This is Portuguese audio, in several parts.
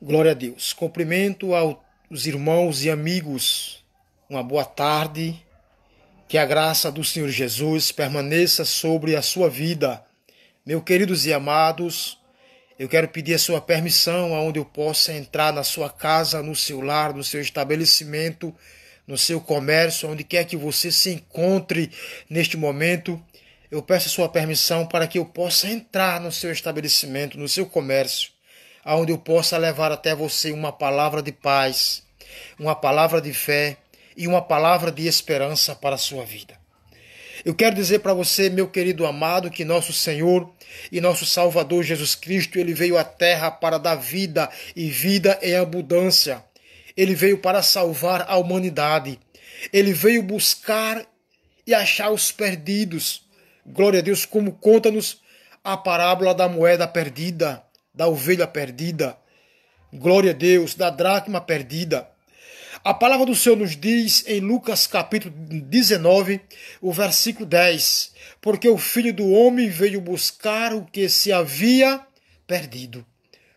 Glória a Deus. Cumprimento aos irmãos e amigos. Uma boa tarde. Que a graça do Senhor Jesus permaneça sobre a sua vida. Meus queridos e amados, eu quero pedir a sua permissão aonde eu possa entrar na sua casa, no seu lar, no seu estabelecimento, no seu comércio, onde quer que você se encontre neste momento. Eu peço a sua permissão para que eu possa entrar no seu estabelecimento, no seu comércio, aonde eu possa levar até você uma palavra de paz, uma palavra de fé e uma palavra de esperança para a sua vida. Eu quero dizer para você, meu querido amado, que nosso Senhor e nosso Salvador Jesus Cristo, ele veio à terra para dar vida e vida em abundância. Ele veio para salvar a humanidade. Ele veio buscar e achar os perdidos. Glória a Deus, como conta-nos a parábola da moeda perdida, da ovelha perdida. Glória a Deus, da dracma perdida. A palavra do Senhor nos diz em Lucas capítulo 19, o versículo 10, porque o Filho do Homem veio buscar o que se havia perdido.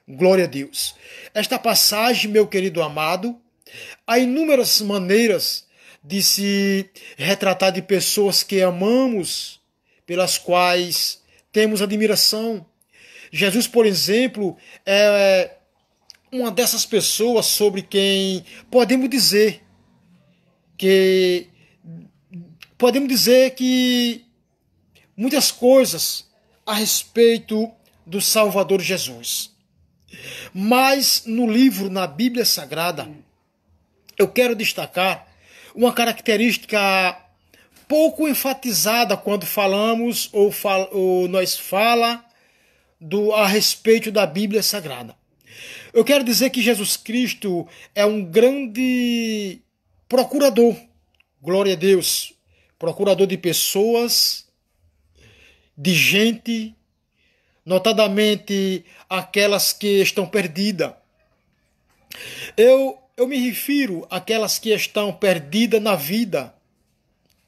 Glória a Deus. Esta passagem, meu querido amado, há inúmeras maneiras de se retratar de pessoas que amamos, pelas quais temos admiração. Jesus, por exemplo, é uma dessas pessoas sobre quem podemos dizer que muitas coisas a respeito do Salvador Jesus. Mas no livro, na Bíblia Sagrada, eu quero destacar uma característica pouco enfatizada quando falamos ou nós fala a respeito da Bíblia Sagrada. Eu quero dizer que Jesus Cristo é um grande procurador, glória a Deus, procurador de pessoas, de gente, notadamente aquelas que estão perdidas. Eu me refiro àquelas que estão perdidas na vida,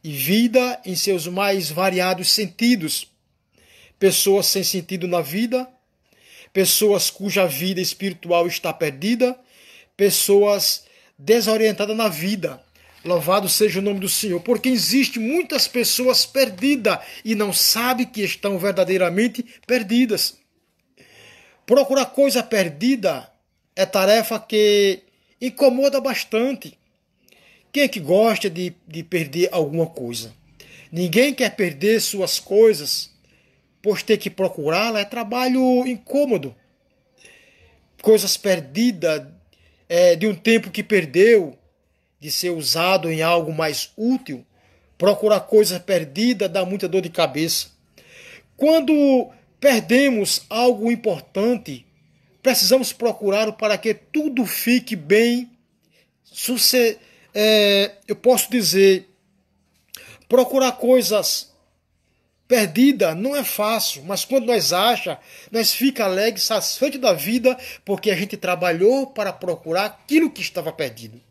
e vida em seus mais variados sentidos. Pessoas sem sentido na vida, pessoas cuja vida espiritual está perdida, pessoas desorientadas na vida. Louvado seja o nome do Senhor, porque existe muitas pessoas perdidas e não sabem que estão verdadeiramente perdidas. Procurar coisa perdida é tarefa que incomoda bastante. Quem é que gosta de perder alguma coisa? Ninguém quer perder suas coisas, pois ter que procurá-la é trabalho incômodo. Coisas perdidas de um tempo que perdeu, de ser usado em algo mais útil. Procurar coisas perdidas dá muita dor de cabeça. Quando perdemos algo importante, precisamos procurar para que tudo fique bem. Eu posso dizer, procurar coisas perdida não é fácil, mas quando nós achamos, nós fica alegre, satisfeito da vida, porque a gente trabalhou para procurar aquilo que estava perdido.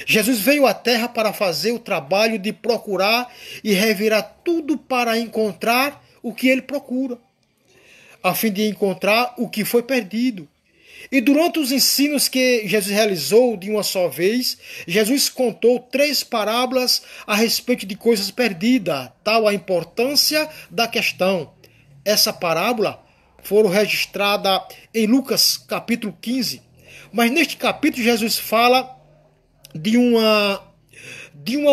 Jesus veio à terra para fazer o trabalho de procurar e revirar tudo para encontrar o que ele procura, a fim de encontrar o que foi perdido. E durante os ensinos que Jesus realizou de uma só vez, Jesus contou 3 parábolas a respeito de coisas perdidas, tal a importância da questão. Essa parábola foram registradas em Lucas capítulo 15. Mas neste capítulo Jesus fala de uma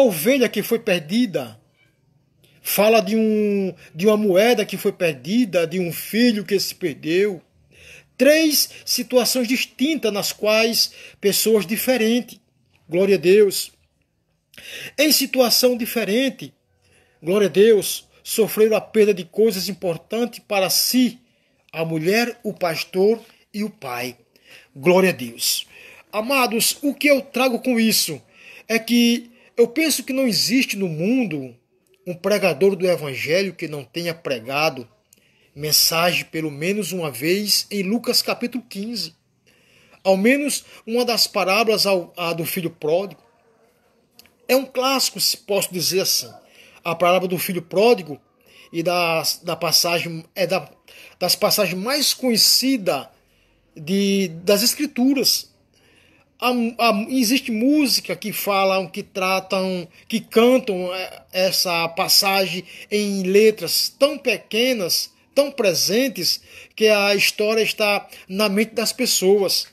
ovelha que foi perdida, fala de uma moeda que foi perdida, de um filho que se perdeu. 3 situações distintas nas quais pessoas diferentes, glória a Deus, em situação diferente, glória a Deus, sofreram a perda de coisas importantes para si, a mulher, o pastor e o pai. Glória a Deus. Amados, o que eu trago com isso é que eu penso que não existe no mundo um pregador do evangelho que não tenha pregado mensagem pelo menos uma vez em Lucas capítulo 15. Ao menos uma das parábolas a do filho pródigo. É um clássico, se posso dizer assim. A parábola do filho pródigo e das passagens mais conhecidas das Escrituras. Existe música que falam, que tratam, que cantam essa passagem em letras tão pequenas, tão presentes, que a história está na mente das pessoas.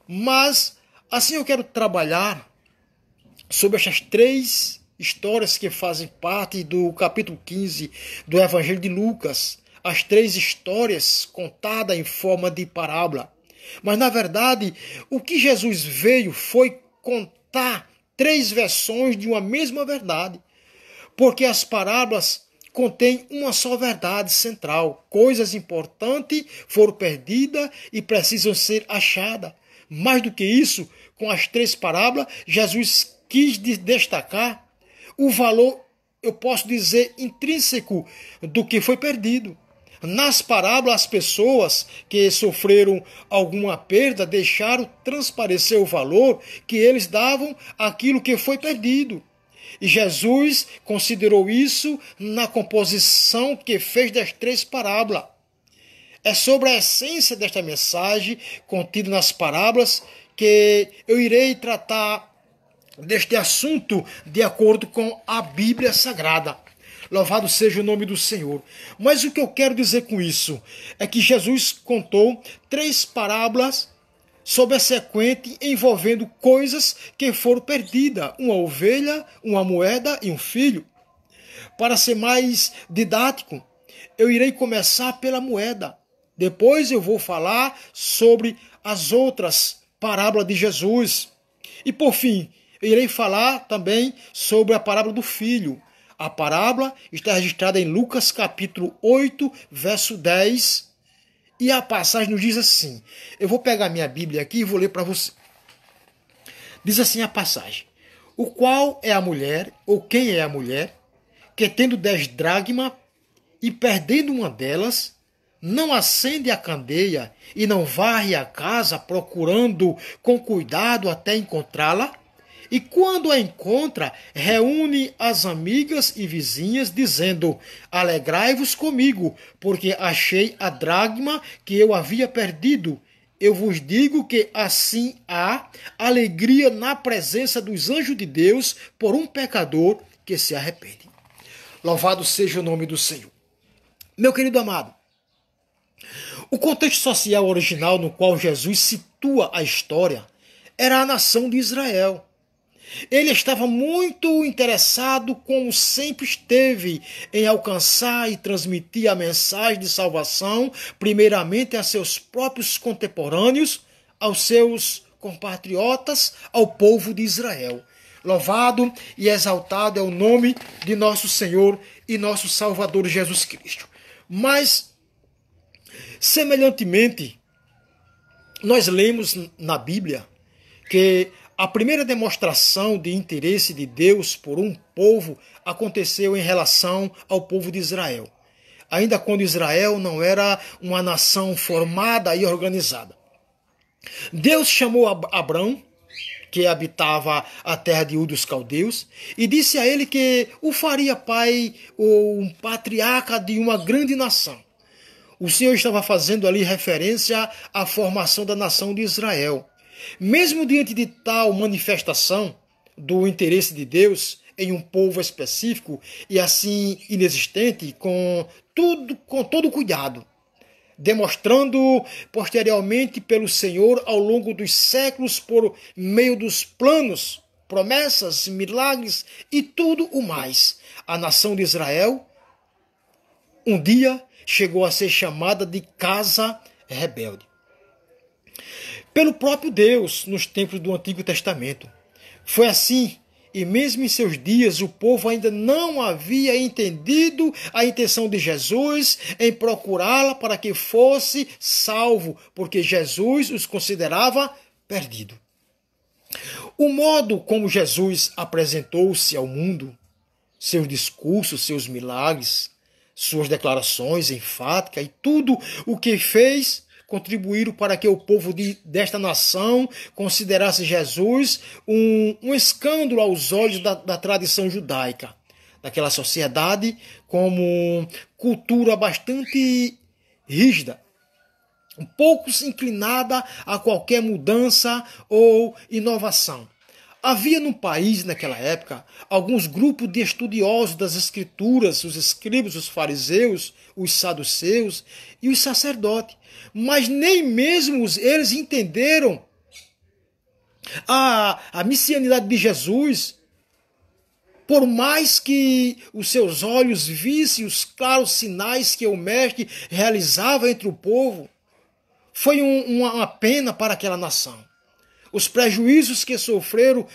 Mas assim eu quero trabalhar sobre essas três histórias que fazem parte do capítulo 15 do Evangelho de Lucas. As três histórias contadas em forma de parábola. Mas, na verdade, o que Jesus veio foi contar três versões de uma mesma verdade. Porque as parábolas contêm uma só verdade central. Coisas importantes foram perdidas e precisam ser achadas. Mais do que isso, com as três parábolas, Jesus quis destacar o valor, eu posso dizer, intrínseco do que foi perdido. Nas parábolas, as pessoas que sofreram alguma perda deixaram transparecer o valor que eles davam àquilo que foi perdido. E Jesus considerou isso na composição que fez das três parábolas. É sobre a essência desta mensagem contida nas parábolas que eu irei tratar deste assunto de acordo com a Bíblia Sagrada. Louvado seja o nome do Senhor. Mas o que eu quero dizer com isso é que Jesus contou três parábolas sobre a sequente envolvendo coisas que foram perdidas. Uma ovelha, uma moeda e um filho. Para ser mais didático, eu irei começar pela moeda. Depois eu vou falar sobre as outras parábolas de Jesus. E por fim, eu irei falar também sobre a parábola do filho. A parábola está registrada em Lucas capítulo 8, verso 10. E a passagem nos diz assim. Eu vou pegar minha Bíblia aqui e vou ler para você. Diz assim a passagem. O qual é a mulher, ou quem é a mulher, que tendo 10 dracmas e perdendo uma delas, não acende a candeia e não varre a casa procurando com cuidado até encontrá-la? E quando a encontra, reúne as amigas e vizinhas, dizendo: alegrai-vos comigo, porque achei a dracma que eu havia perdido. Eu vos digo que assim há alegria na presença dos anjos de Deus por um pecador que se arrepende. Louvado seja o nome do Senhor. Meu querido amado, o contexto social original no qual Jesus situa a história era a nação de Israel. Ele estava muito interessado, como sempre esteve, em alcançar e transmitir a mensagem de salvação, primeiramente a seus próprios contemporâneos, aos seus compatriotas, ao povo de Israel. Louvado e exaltado é o nome de nosso Senhor e nosso Salvador Jesus Cristo. Mas, semelhantemente, nós lemos na Bíblia que a primeira demonstração de interesse de Deus por um povo aconteceu em relação ao povo de Israel, ainda quando Israel não era uma nação formada e organizada. Deus chamou Abrão, que habitava a terra de Ur dos Caldeus, e disse a ele que o faria pai ou um patriarca de uma grande nação. O Senhor estava fazendo ali referência à formação da nação de Israel. Mesmo diante de tal manifestação do interesse de Deus em um povo específico e assim inexistente, com todo cuidado, demonstrando posteriormente pelo Senhor ao longo dos séculos por meio dos planos, promessas, milagres e tudo o mais, a nação de Israel um dia chegou a ser chamada de casa rebelde pelo próprio Deus nos tempos do Antigo Testamento. Foi assim, e mesmo em seus dias o povo ainda não havia entendido a intenção de Jesus em procurá-la para que fosse salvo, porque Jesus os considerava perdido. O modo como Jesus apresentou-se ao mundo, seus discursos, seus milagres, suas declarações enfáticas e tudo o que fez contribuíram para que o povo desta nação considerasse Jesus um escândalo aos olhos da tradição judaica, daquela sociedade como cultura bastante rígida. poucos inclinada a qualquer mudança ou inovação. Havia no país, naquela época, alguns grupos de estudiosos das escrituras, os escribas, os fariseus, os saduceus e os sacerdotes, mas nem mesmo eles entenderam a messianidade de Jesus, por mais que os seus olhos vissem os claros sinais que o mestre realizava entre o povo. Foi uma pena para aquela nação. Os prejuízos que sofreram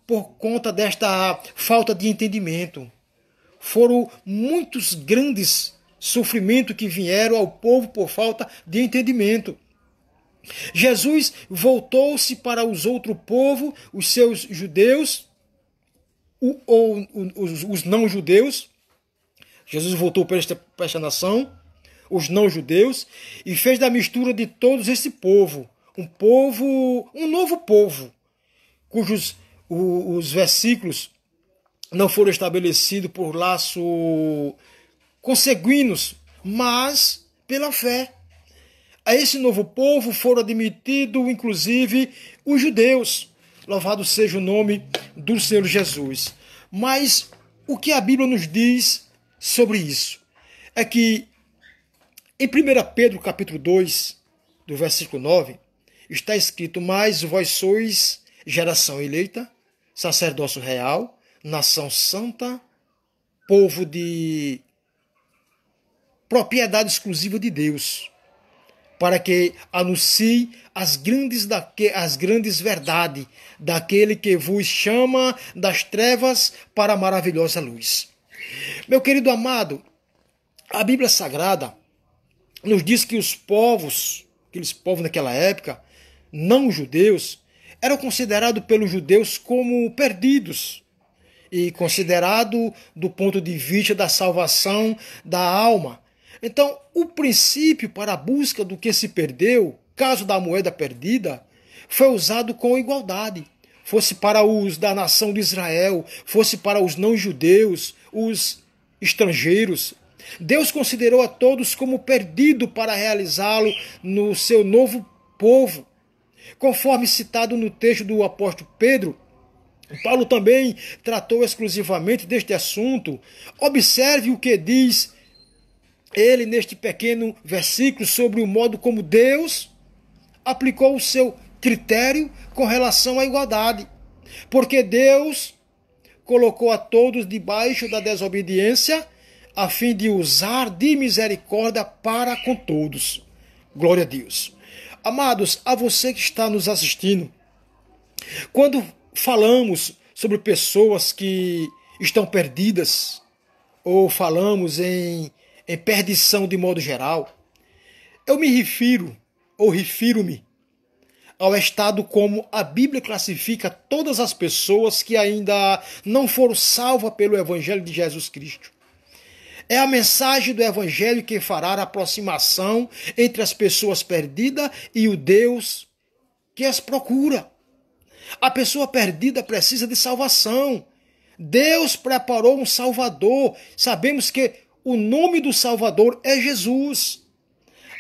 por conta desta falta de entendimento. Foram muitos grandes sofrimentos que vieram ao povo por falta de entendimento. Jesus voltou-se para os outros povos, os seus judeus, ou os não-judeus. Jesus voltou para esta nação, os não-judeus, e fez da mistura de todos esse povo, um novo povo, cujos os versículos não foram estabelecidos por laço consanguíneos, mas pela fé. A esse novo povo foram admitidos, inclusive, os judeus. Louvado seja o nome do Senhor Jesus. Mas o que a Bíblia nos diz sobre isso? É que em 1 Pedro capítulo 2, do versículo 9, está escrito: mas vós sois geração eleita, sacerdócio real, nação santa, povo de propriedade exclusiva de Deus, para que anuncie as grandes verdades daquele que vos chama das trevas para a maravilhosa luz. Meu querido amado, a Bíblia Sagrada nos diz que aqueles povos naquela época, não judeus, eram considerados pelos judeus como perdidos e considerados do ponto de vista da salvação da alma. Então, o princípio para a busca do que se perdeu, caso da moeda perdida, foi usado com igualdade. Fosse para os da nação de Israel, fosse para os não-judeus, os estrangeiros. Deus considerou a todos como perdido para realizá-lo no seu novo povo. Conforme citado no texto do apóstolo Pedro, Paulo também tratou exclusivamente deste assunto. Observe o que diz ele neste pequeno versículo sobre o modo como Deus aplicou o seu critério com relação à igualdade. Porque Deus colocou a todos debaixo da desobediência, a fim de usar de misericórdia para com todos. Glória a Deus. Amados, a você que está nos assistindo, quando falamos sobre pessoas que estão perdidas, ou falamos em perdição de modo geral, eu me refiro-me ao estado como a Bíblia classifica todas as pessoas que ainda não foram salvas pelo Evangelho de Jesus Cristo. É a mensagem do Evangelho que fará a aproximação entre as pessoas perdidas e o Deus que as procura. A pessoa perdida precisa de salvação. Deus preparou um Salvador. Sabemos que o nome do Salvador é Jesus.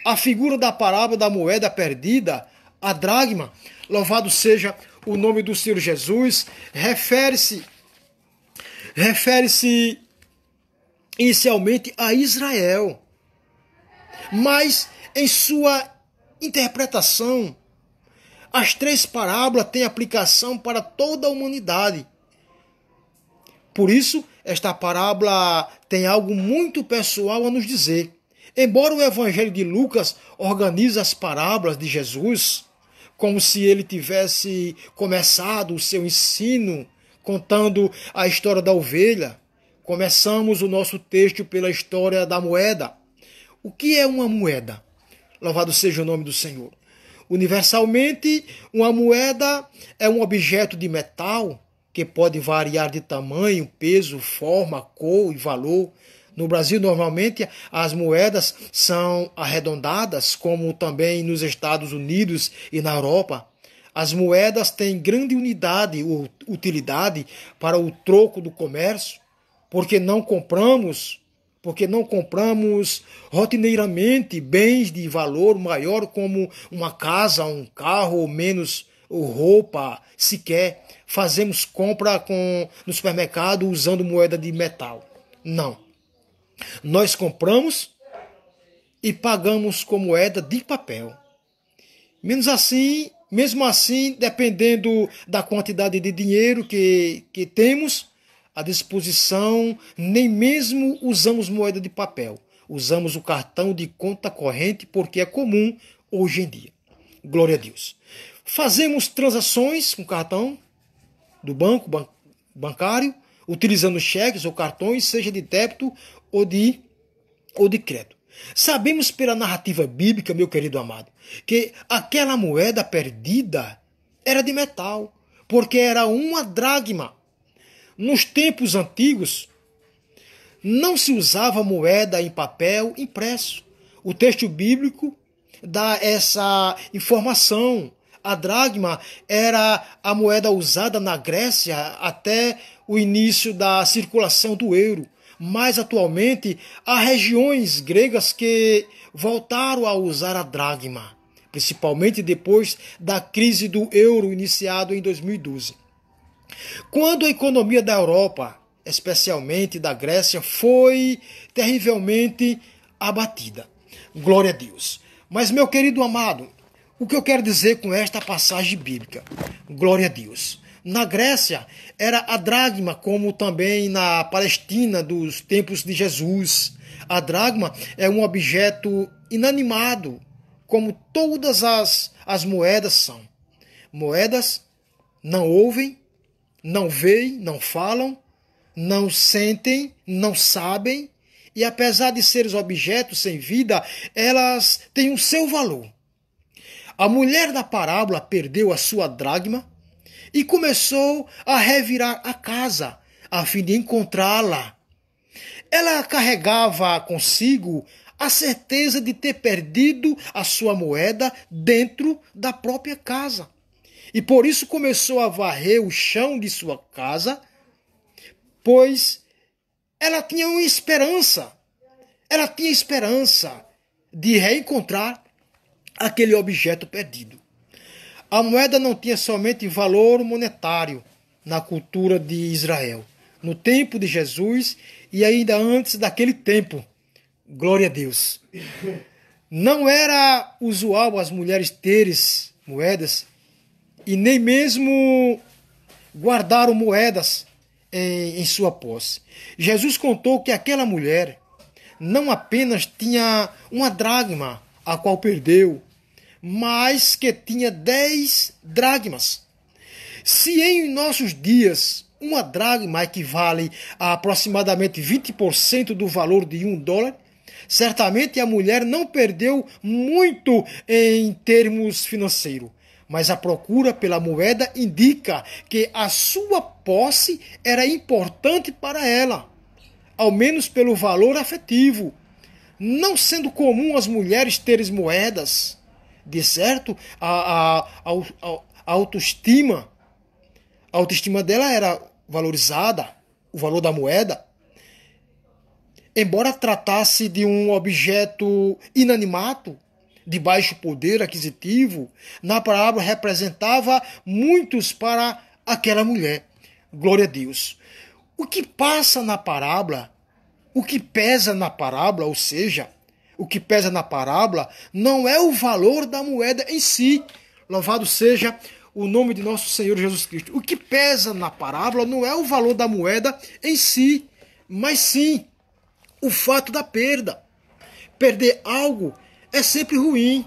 A figura da parábola da moeda perdida, a dracma, louvado seja o nome do Senhor Jesus, refere-se inicialmente a Israel. Mas em sua interpretação, as três parábolas têm aplicação para toda a humanidade. Por isso, esta parábola tem algo muito pessoal a nos dizer. Embora o Evangelho de Lucas organize as parábolas de Jesus, como se ele tivesse começado o seu ensino contando a história da ovelha, começamos o nosso texto pela história da moeda. O que é uma moeda? Louvado seja o nome do Senhor. Universalmente, uma moeda é um objeto de metal que pode variar de tamanho, peso, forma, cor e valor. No Brasil, normalmente, as moedas são arredondadas, como também nos Estados Unidos e na Europa. As moedas têm grande unidade ou utilidade para o troco do comércio, porque porque não compramos rotineiramente bens de valor maior como uma casa, um carro ou menos ou roupa sequer. Fazemos compra no supermercado usando moeda de metal. Não. Nós compramos e pagamos com moeda de papel. Mesmo assim, dependendo da quantidade de dinheiro que temos à disposição, nem mesmo usamos moeda de papel. Usamos o cartão de conta corrente porque é comum hoje em dia. Glória a Deus. Fazemos transações com cartão do banco bancário, utilizando cheques ou cartões, seja de débito ou de crédito. Sabemos pela narrativa bíblica, meu querido amado, que aquela moeda perdida era de metal, porque era uma dracma. Nos tempos antigos, não se usava moeda em papel impresso. O texto bíblico dá essa informação. A dracma era a moeda usada na Grécia até o início da circulação do euro. Mas atualmente há regiões gregas que voltaram a usar a dracma, principalmente depois da crise do euro iniciado em 2012. Quando a economia da Europa, especialmente da Grécia, foi terrivelmente abatida. Glória a Deus. Mas, meu querido amado, o que eu quero dizer com esta passagem bíblica? Glória a Deus. Na Grécia era a dracma, como também na Palestina dos tempos de Jesus. A dracma é um objeto inanimado, como todas as moedas são. Moedas não ouvem, não veem, não falam, não sentem, não sabem, e apesar de serem objetos sem vida, elas têm o seu valor. A mulher da parábola perdeu a sua dracma e começou a revirar a casa, a fim de encontrá-la. Ela carregava consigo a certeza de ter perdido a sua moeda dentro da própria casa. E por isso começou a varrer o chão de sua casa, pois ela tinha uma esperança. Ela tinha esperança de reencontrar aquele objeto perdido. A moeda não tinha somente valor monetário na cultura de Israel. No tempo de Jesus e ainda antes daquele tempo, glória a Deus, não era usual as mulheres terem moedas e nem mesmo guardaram moedas em sua posse. Jesus contou que aquela mulher não apenas tinha uma dracma, a qual perdeu, mas que tinha 10 dracmas. Se em nossos dias uma dracma equivale a aproximadamente 20% do valor de $1, certamente a mulher não perdeu muito em termos financeiros, mas a procura pela moeda indica que a sua posse era importante para ela, ao menos pelo valor afetivo. Não sendo comum as mulheres terem moedas, de certo, a autoestima dela era valorizada, o valor da moeda. Embora tratasse de um objeto inanimado, de baixo poder aquisitivo, na parábola representava muitos para aquela mulher. Glória a Deus. O que passa na parábola, o que pesa na parábola, ou seja, o que pesa na parábola não é o valor da moeda em si. Louvado seja o nome de nosso Senhor Jesus Cristo. O que pesa na parábola não é o valor da moeda em si, mas sim o fato da perda. Perder algo é sempre ruim.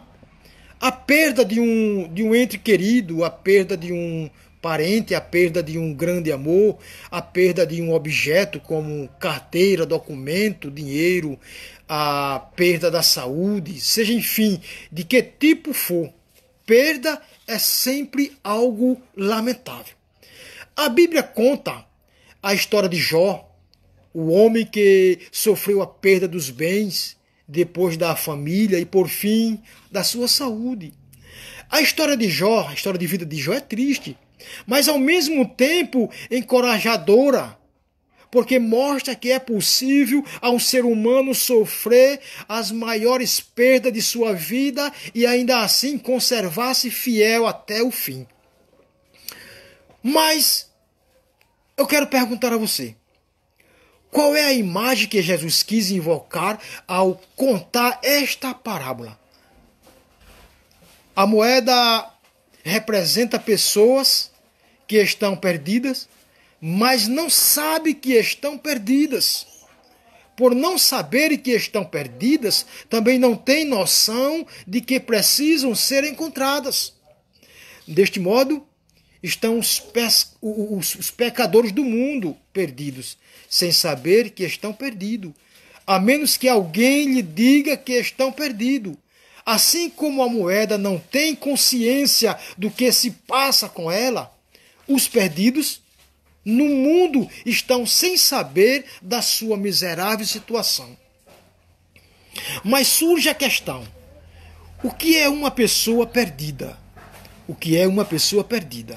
A perda de um ente querido, a perda de um parente, a perda de um grande amor, a perda de um objeto como carteira, documento, dinheiro, a perda da saúde, seja enfim, de que tipo for, perda é sempre algo lamentável. A Bíblia conta a história de Jó, o homem que sofreu a perda dos bens, depois da família e por fim da sua saúde. A história de Jó, a história de vida de Jó é triste, mas ao mesmo tempo encorajadora, porque mostra que é possível a um ser humano sofrer as maiores perdas de sua vida e ainda assim conservar-se fiel até o fim. Mas eu quero perguntar a você, qual é a imagem que Jesus quis invocar ao contar esta parábola? A moeda representa pessoas que estão perdidas, mas não sabem que estão perdidas. Por não saberem que estão perdidas, também não têm noção de que precisam ser encontradas. Deste modo, estão os pecadores do mundo perdidos, sem saber que estão perdidos, a menos que alguém lhe diga que estão perdidos. Assim como a moeda não tem consciência do que se passa com ela, os perdidos no mundo estão sem saber da sua miserável situação. Mas surge a questão: o que é uma pessoa perdida? O que é uma pessoa perdida?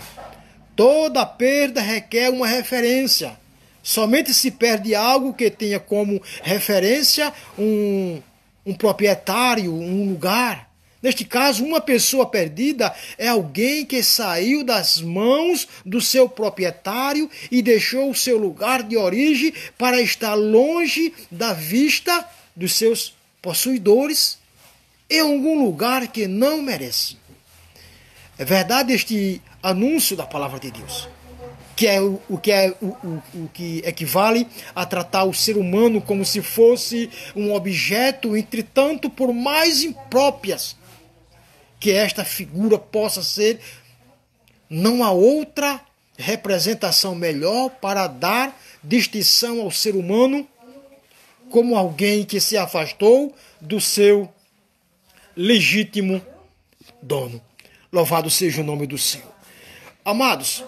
Toda perda requer uma referência. Somente se perde algo que tenha como referência um proprietário, um lugar. Neste caso, uma pessoa perdida é alguém que saiu das mãos do seu proprietário e deixou o seu lugar de origem para estar longe da vista dos seus possuidores em algum lugar que não merece. É verdade este anúncio da palavra de Deus, que é o que equivale a tratar o ser humano como se fosse um objeto, entretanto, por mais impróprias que esta figura possa ser, não há outra representação melhor para dar distinção ao ser humano como alguém que se afastou do seu legítimo dono. Louvado seja o nome do Senhor. Amados,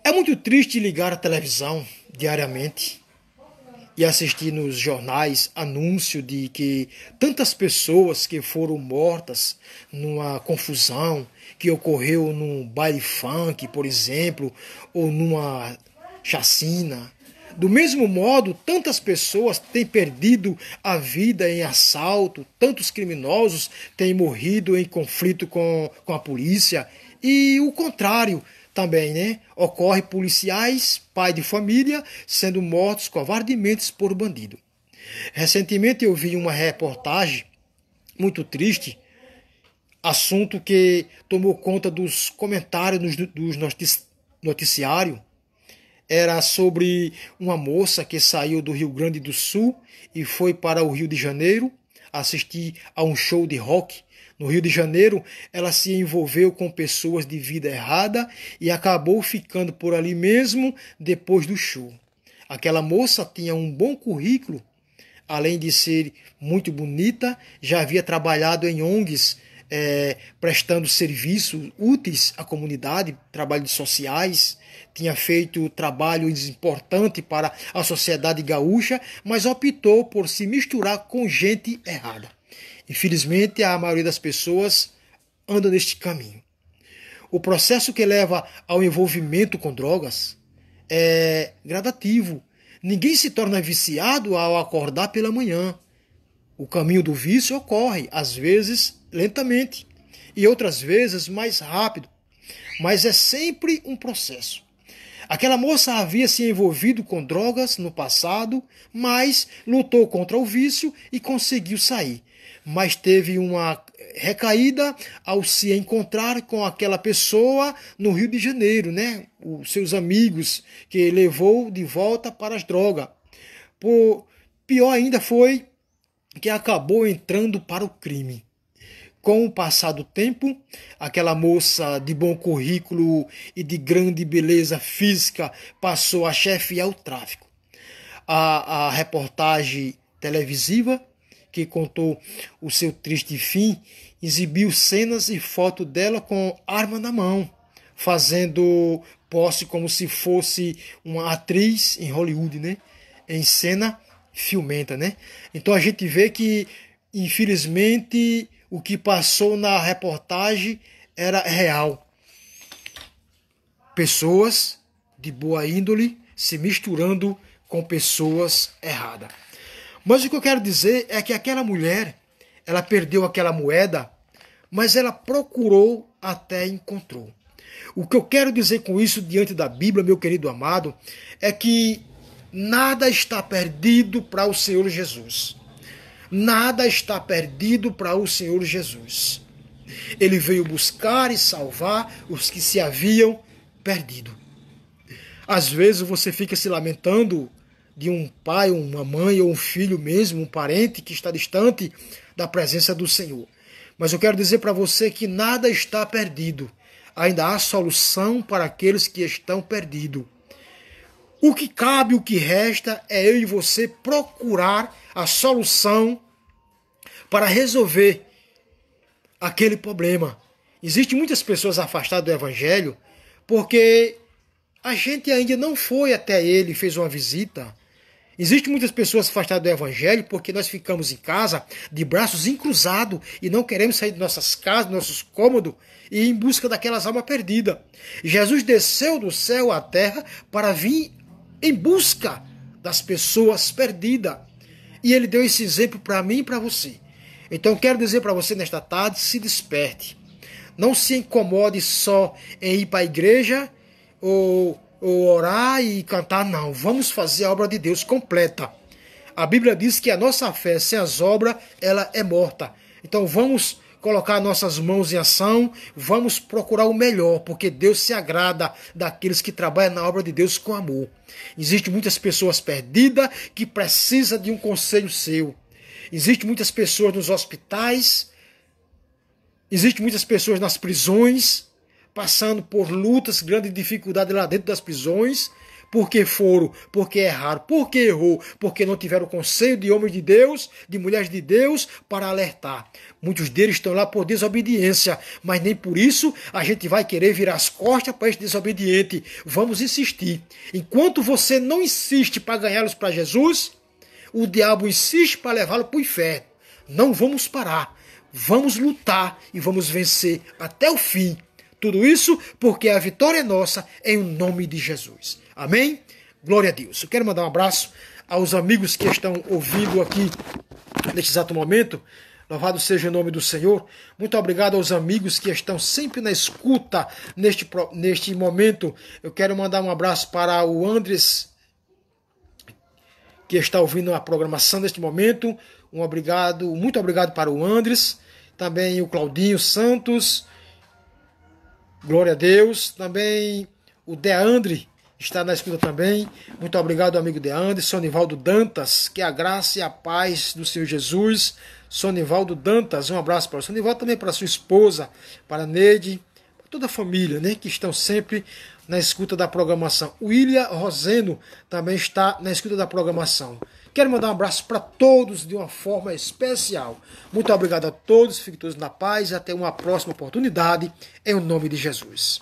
é muito triste ligar a televisão diariamente e assistir nos jornais anúncio de que tantas pessoas que foram mortas numa confusão que ocorreu num baile funk, por exemplo, ou numa chacina. Do mesmo modo, tantas pessoas têm perdido a vida em assalto, tantos criminosos têm morrido em conflito com a polícia, e o contrário também, né? Ocorre policiais, pai de família, sendo mortos covardemente por bandido. Recentemente eu vi uma reportagem muito triste, assunto que tomou conta dos comentários dos noticiários. Era sobre uma moça que saiu do Rio Grande do Sul e foi para o Rio de Janeiro assistir a um show de rock. No Rio de Janeiro, ela se envolveu com pessoas de vida errada e acabou ficando por ali mesmo depois do show. Aquela moça tinha um bom currículo, além de ser muito bonita, já havia trabalhado em ONGs, prestando serviços úteis à comunidade, trabalhos sociais, tinha feito trabalhos importantes para a sociedade gaúcha, mas optou por se misturar com gente errada. Infelizmente, a maioria das pessoas anda neste caminho. O processo que leva ao envolvimento com drogas é gradativo. Ninguém se torna viciado ao acordar pela manhã. O caminho do vício ocorre, às vezes, lentamente, e outras vezes mais rápido. Mas é sempre um processo. Aquela moça havia se envolvido com drogas no passado, mas lutou contra o vício e conseguiu sair. Mas teve uma recaída ao se encontrar com aquela pessoa no Rio de Janeiro, né? Os seus amigos, que levou de volta para as drogas. Pior ainda foi que acabou entrando para o crime. Com o passar do tempo, aquela moça de bom currículo e de grande beleza física passou a chefiar o tráfico. A reportagem televisiva, que contou o seu triste fim, exibiu cenas e fotos dela com arma na mão, fazendo posse como se fosse uma atriz em Hollywood, né? Em cena filmenta, né? Então a gente vê que, infelizmente, o que passou na reportagem era real. Pessoas de boa índole, se misturando com pessoas erradas. Mas o que eu quero dizer é que aquela mulher, ela perdeu aquela moeda, mas ela procurou até encontrou. O que eu quero dizer com isso diante da Bíblia, meu querido amado, é que nada está perdido para o Senhor Jesus. Nada está perdido para o Senhor Jesus. Ele veio buscar e salvar os que se haviam perdido. Às vezes você fica se lamentando de um pai, uma mãe ou um filho mesmo, um parente que está distante da presença do Senhor. Mas eu quero dizer para você que nada está perdido. Ainda há solução para aqueles que estão perdidos. O que cabe, o que resta é eu e você procurar a solução para resolver aquele problema. Existem muitas pessoas afastadas do Evangelho porque a gente ainda não foi até ele e fez uma visita. Existem muitas pessoas afastadas do Evangelho porque nós ficamos em casa de braços encruzados e não queremos sair de nossas casas, nossos cômodos e ir em busca daquelas almas perdidas. Jesus desceu do céu à terra para vir em busca das pessoas perdidas. E ele deu esse exemplo para mim e para você. Então eu quero dizer para você nesta tarde, se desperte. Não se incomode só em ir para a igreja ou orar e cantar, não. Vamos fazer a obra de Deus completa. A Bíblia diz que a nossa fé sem as obras, ela é morta. Então vamos colocar nossas mãos em ação, vamos procurar o melhor, porque Deus se agrada daqueles que trabalham na obra de Deus com amor. Existem muitas pessoas perdidas que precisam de um conselho seu. Existem muitas pessoas nos hospitais, existem muitas pessoas nas prisões, passando por lutas, grandes dificuldades lá dentro das prisões, porque foram, porque erraram, porque errou, porque não tiveram conselho de homens de Deus, de mulheres de Deus, para alertar. Muitos deles estão lá por desobediência, mas nem por isso a gente vai querer virar as costas para esse desobediente. Vamos insistir. Enquanto você não insiste para ganhá-los para Jesus, o diabo insiste para levá-lo para o inferno. Não vamos parar. Vamos lutar e vamos vencer até o fim. Tudo isso porque a vitória é nossa em nome de Jesus. Amém? Glória a Deus. Eu quero mandar um abraço aos amigos que estão ouvindo aqui neste exato momento. Louvado seja o nome do Senhor. Muito obrigado aos amigos que estão sempre na escuta neste momento. Eu quero mandar um abraço para o Andres, que está ouvindo a programação neste momento. Muito obrigado para o Andres. Também o Claudinho Santos. Glória a Deus. Também o Deandre está na escuta também. Muito obrigado, amigo Deandre. Sonivaldo Dantas, que a graça e a paz do Senhor Jesus. Sonivaldo Dantas, um abraço para o Sonivaldo, também para sua esposa, para a Neide, para toda a família, né, que estão sempre na escuta da programação. O William Roseno também está na escuta da programação. Quero mandar um abraço para todos de uma forma especial. Muito obrigado a todos, fiquem todos na paz e até uma próxima oportunidade, em nome de Jesus.